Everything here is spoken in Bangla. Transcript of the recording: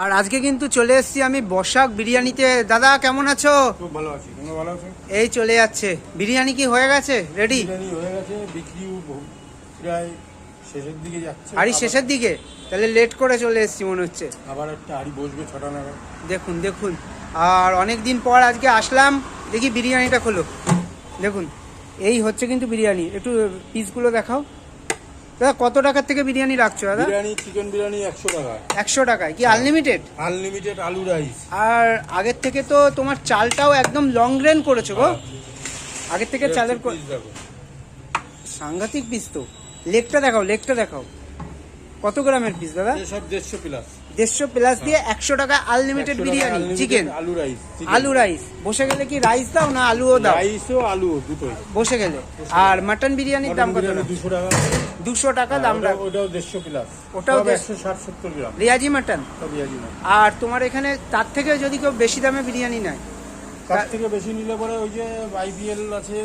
আর আজকে কিন্তু চলে এসেছি আমি বসাক বিরিয়ানিতে। দাদা কেমন আছো? খুব ভালো আছি। তোমরা ভালো আছো? এই চলে যাচ্ছে। বিরিয়ানি কি হয়ে গেছে রেডি? বিরিয়ানি হয়ে গেছে, বিক্রিও প্রায় শেষের দিকে যাচ্ছে। হাড়ি শেষের দিকে, তাহলে লেট করে চলে এসেছি মনে হচ্ছে। আবার একটা হাড়ি বসবে 6টা নাগাদ। দেখুন দেখুন, আর অনেক দিন পর আজকে আসলাম, দেখি বিরিয়ানিটা খোলো। দেখুন এই হচ্ছে কিন্তু বিরিয়ানি। একটু পিসগুলো দেখাও। দাদা কত টাকার থেকে বিরিয়ানি রাখছো দাদা? বিরিয়ানি, চিকেন বিরিয়ানি 100 টাকা। 100 টাকায় কি আনলিমিটেড? আনলিমিটেড আলু রাইস। আর আগের থেকে তো তোমার চালটাও একদম লং গ্রেন করেছো গো। আগের থেকে চালের সাংঘাতিক পিস তো। লেগটা দেখাও, লেগটা দেখাও। কত গ্রামের পিস দাদা? সব 150 প্লাস। 150 প্লাস দিয়ে 100 টাকা আনলিমিটেড বিরিয়ানি, চিকেন আলু রাইস। আলু রাইস। বসে গেলে কি রাইস দাও না আলুও দাও? রাইসও আলু দুটোই বসে গেলে। আর মাটন বিরিয়ানির দাম কত? 200 টাকা। 200 টাকা দাম রাখ। ওটাও 150 প্লাস। ওটাও 160-70 গ্রাম রিয়াজি মাটন। সব রিয়াজি না। আর তোমার এখানে তার থেকে যদি কেউ বেশি দামে বিরিয়ানি নেয়, তার থেকে বেশি নিলে পরে ওই যে আইপিএল আছে,